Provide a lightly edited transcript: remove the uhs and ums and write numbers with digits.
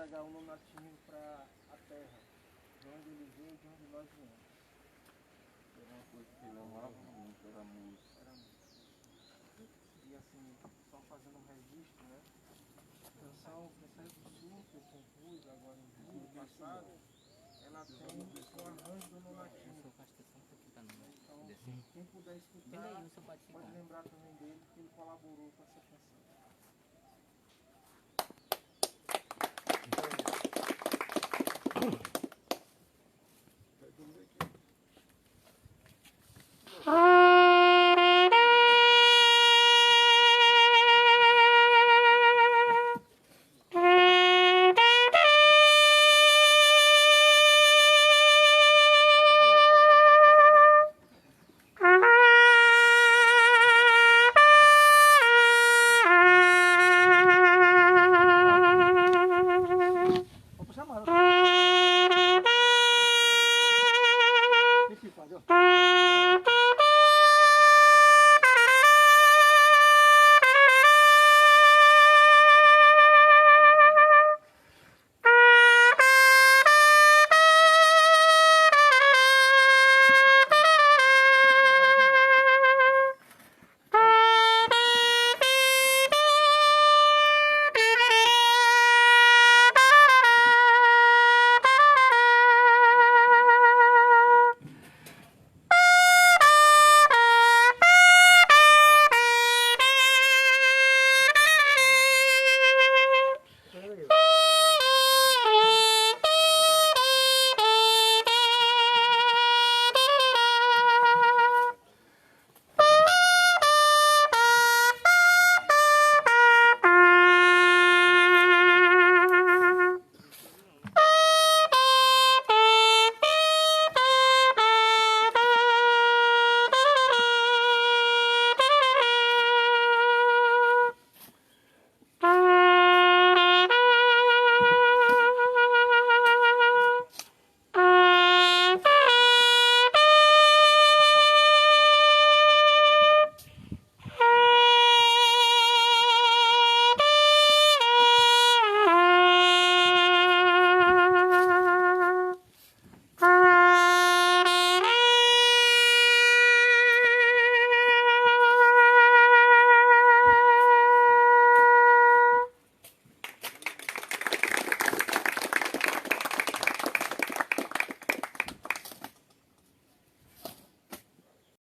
entregar o Nonatinho para a terra, de onde ele veio, de onde nós viemos. Era uma coisa que ele amava muito, era a música. Era música. E assim, só fazendo um registro, né? A canção que saiu do Sul, que eu compus agora em julho passado, ela tem o arranjo do Nonatinho. Então, quem puder escutar, pode lembrar também dele, que ele colaborou com essa canção.